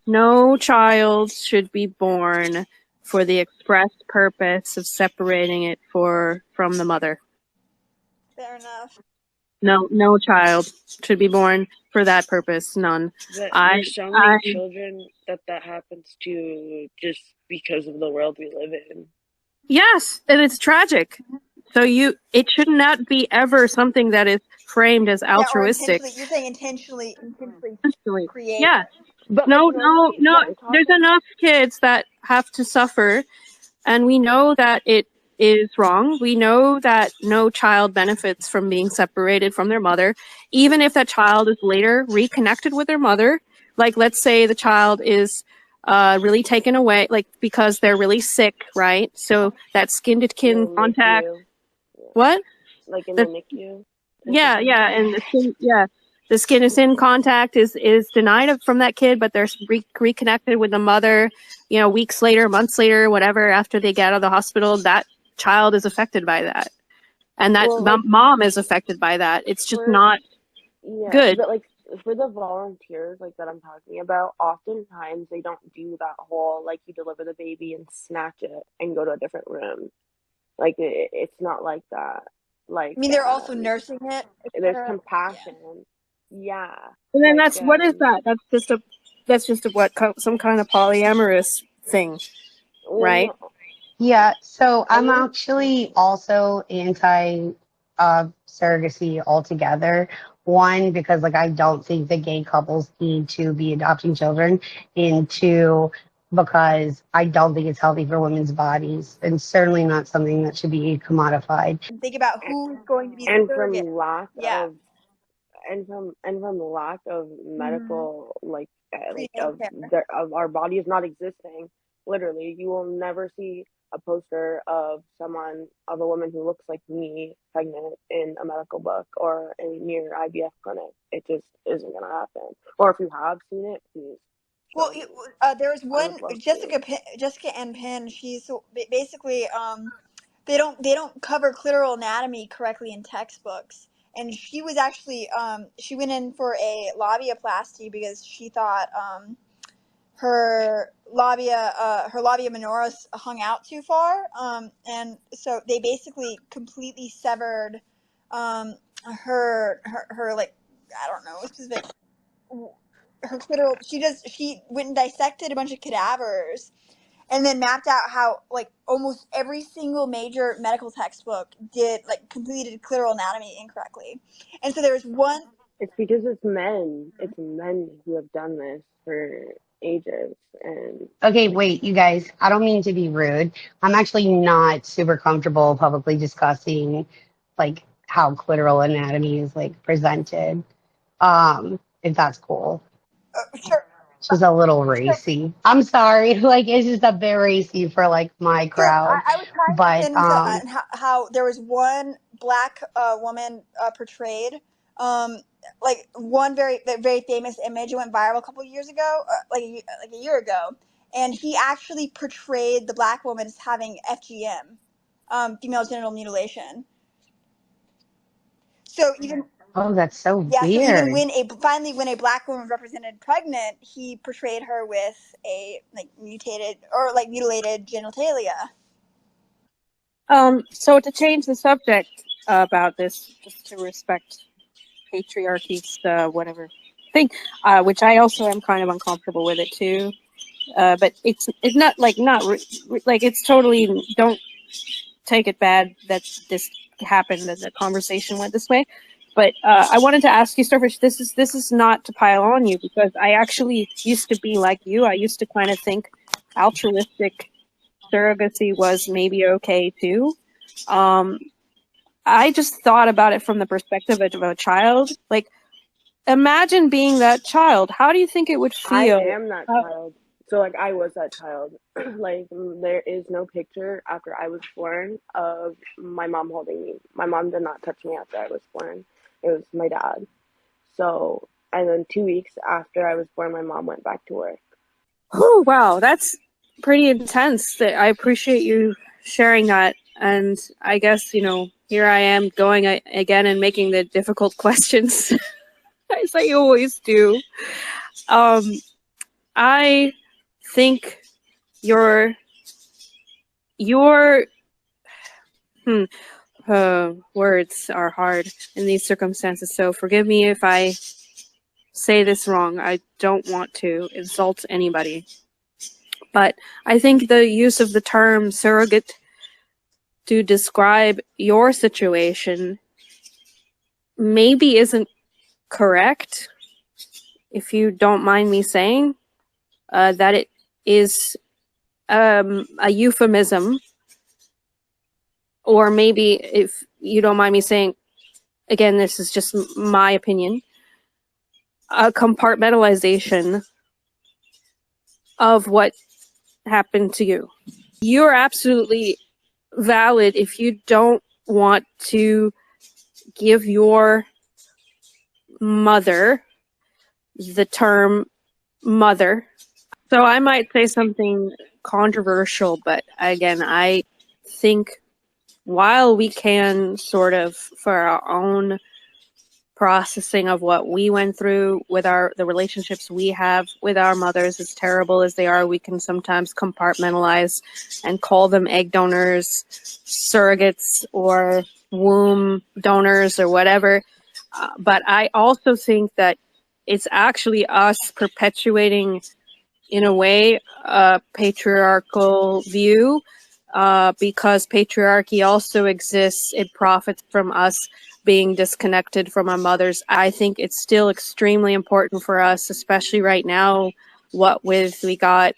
No child should be born for the express purpose of separating it from the mother. Fair enough. No child should be born for that purpose. None. There's so many children that happens to just because of the world we live in. Yes, and it's tragic. So it should not be ever something that is framed as altruistic. Yeah, you're saying intentionally create. Yeah. But no, like, there's enough kids that have to suffer, and we know that it is wrong. We know that no child benefits from being separated from their mother, even if that child is later reconnected with their mother. Like, let's say the child is really taken away, like, because they're really sick, right? So that skin-to-skin contact. What? Like in the NICU? Yeah, and the skin is in contact is denied from that kid, but they're reconnected with the mother, weeks later, months later, whatever, after they get out of the hospital. That child is affected by that. And that mom is affected by that. It's just not good. But like, for the volunteers like that I'm talking about, oftentimes they don't do that whole, like, you deliver the baby and snatch it and go to a different room. Like, it's not like that. Like, I mean, they're also nursing it. There's compassion. Yeah. And then what is that? That's just some kind of polyamorous thing, right? Yeah. So I'm actually also anti surrogacy altogether. One, because like I don't think that gay couples need to be adopting children. And two, because I don't think it's healthy for women's bodies, and certainly not something that should be commodified. Think about who's going to be and the surrogate. From lack of lack of medical of our bodies not existing. Literally, you will never see a poster of a woman who looks like me pregnant in a medical book or near IVF clinic. It just isn't gonna happen. Or if you have seen it, please. Well, there's one Jessica and Penn. She's basically they don't cover clitoral anatomy correctly in textbooks, and she was actually she went in for a labiaplasty because she thought her labia minora hung out too far, and so they basically completely severed her like, I don't know, specific, her clitoral. She went and dissected a bunch of cadavers and then mapped out how, like, almost every single major medical textbook completed clitoral anatomy incorrectly. And so there's one. It's because it's men who have done this for ages. And okay, wait, you guys, I don't mean to be rude. I'm actually not super comfortable publicly discussing like how clitoral anatomy is like presented. If that's cool. Sure. She's a little racy. I'm sorry, like it's just a bit racy for like my crowd. I was trying to into how there was one black woman portrayed, like one very famous image went viral a couple of years ago, like a year ago, and he actually portrayed the black woman as having FGM, female genital mutilation. So even. Oh, that's so weird. So even when a black woman was represented pregnant, he portrayed her with a mutilated genitalia. So to change the subject about this, just to respect patriarchy's whatever thing, which I also am kind of uncomfortable with it too. But it's not it's totally, don't take it bad that this happened, that the conversation went this way. But I wanted to ask you, Starfish, this is not to pile on you, because I actually used to be like you. I used to kind of think altruistic surrogacy was maybe okay too. I just thought about it from the perspective of a child. Like, imagine being that child. How do you think it would feel? I am that child. So, like, I was that child. Like, there is no picture after I was born of my mom holding me. My mom did not touch me after I was born. It was my dad. So, and then 2 weeks after I was born, my mom went back to work. Oh, wow. That's pretty intense. I appreciate you sharing that. And I guess, here I am going again and making the difficult questions, as I always do. I think your words are hard in these circumstances, so forgive me if I say this wrong. I don't want to insult anybody. But I think the use of the term surrogate to describe your situation maybe isn't correct, if you don't mind me saying, that it is a euphemism, or maybe, if you don't mind me saying, again, this is just my opinion, a compartmentalization of what happened to you. You're absolutely valid if you don't want to give your mother the term mother. So I might say something controversial, but again, I think while we can sort of, for our own processing of what we went through with the relationships we have with our mothers, as terrible as they are, we can sometimes compartmentalize and call them egg donors, surrogates, or womb donors, or whatever. But I also think that it's actually us perpetuating, in a way, a patriarchal view, because patriarchy also exists. It profits from us being disconnected from our mothers. I think it's still extremely important for us, especially right now, what with we got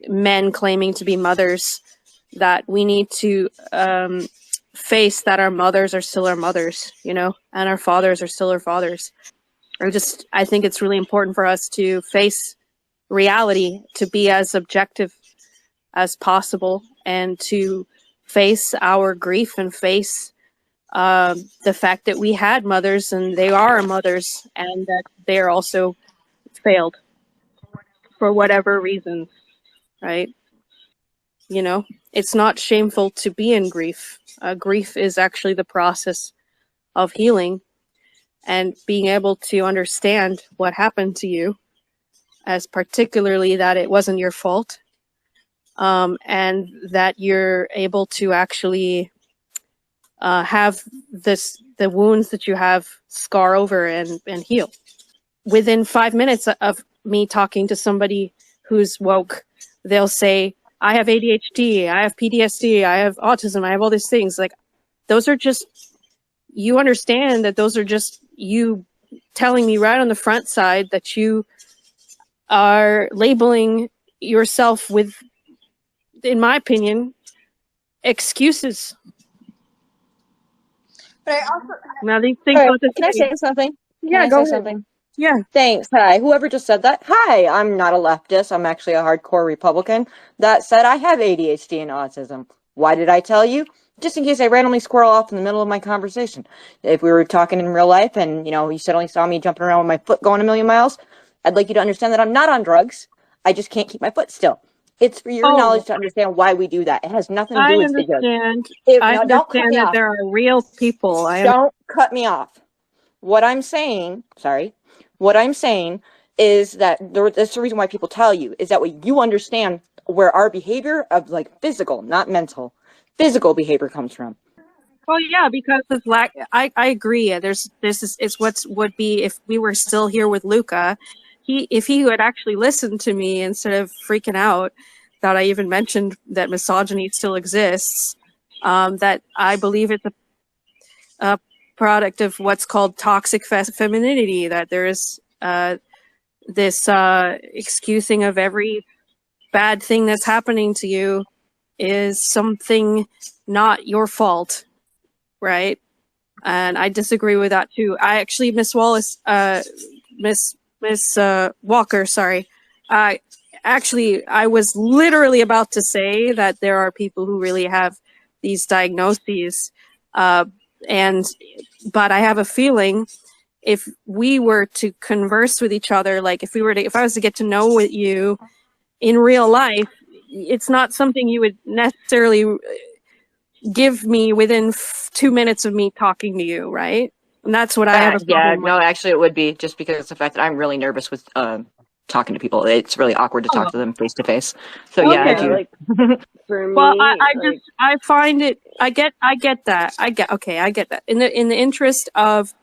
men claiming to be mothers, that we need to face that our mothers are still our mothers, and our fathers are still our fathers. I think it's really important for us to face reality, to be as objective as possible, and to face our grief and face the fact that we had mothers and they are our mothers, and that they're also failed for whatever reason, right? It's not shameful to be in grief. Grief is actually the process of healing, and being able to understand what happened to you, as particularly that it wasn't your fault, and that you're able to actually have the wounds that you have scar over and heal. Within 5 minutes of me talking to somebody who's woke, they'll say, I have ADHD, I have PTSD, I have autism, I have all these things. Like, those are just, you understand that those are just you telling me right on the front side that you are labeling yourself with, in my opinion, excuses. But I also, Now these things All right, can I say something? Yeah, Can I go say ahead. something? Yeah. Thanks. Hi. Whoever just said that. Hi, I'm not a leftist. I'm actually a hardcore Republican. That said, I have ADHD and autism. Why did I tell you? Just in case I randomly squirrel off in the middle of my conversation. If we were talking in real life and, you suddenly saw me jumping around with my foot going a million miles, I'd like you to understand that I'm not on drugs. I just can't keep my foot still. It's for your knowledge to understand why we do that. It has nothing to do with the drugs. I Don't cut understand me that off. there are real people. Don't cut me off. What I'm saying is that that's the reason why people tell you, is that way you understand where our behavior of physical, not mental, physical behavior comes from. Well, yeah, because it's I agree. It's what would be if we were still here with Luca. If he would actually listen to me instead of freaking out that I even mentioned that misogyny still exists, that I believe it's a product of what's called toxic femininity, that there is this excusing of every bad thing that's happening to you is something not your fault, right? And I disagree with that too. I actually, Miss Wallace, Miss Walker, sorry. Actually, I was literally about to say that there are people who really have these diagnoses, but I have a feeling if we were to converse with each other, like if I was to get to know you in real life, it's not something you would necessarily give me within 2 minutes of me talking to you, right? And that's what I have a problem with. No, actually it would be, just because of the fact that I'm really nervous with talking to people. It's really awkward to talk to them face to face. So yeah, I Okay. do. like for me, Well, I like, just I find it. I get that. I get that. In the interest of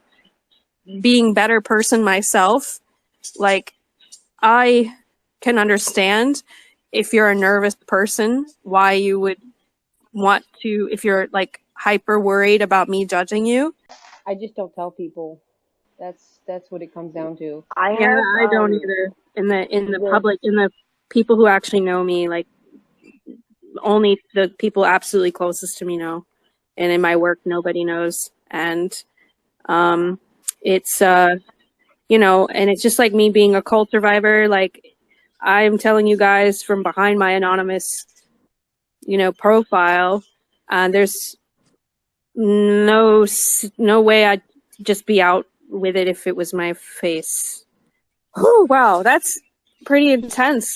being better person myself, like I can understand if you're a nervous person why you would want to, if you're like hyper worried about me judging you. I just don't tell people. That's what it comes down to. I Yeah, have I don't either. In the this public, in the people who actually know me, like only the people absolutely closest to me know, and in my work, nobody knows. And it's you know, and it's just like me being a cult survivor. Like I'm telling you guys from behind my anonymous, you know, profile, there's no way I'd just be out with it if it was my face. Oh wow, that's pretty intense.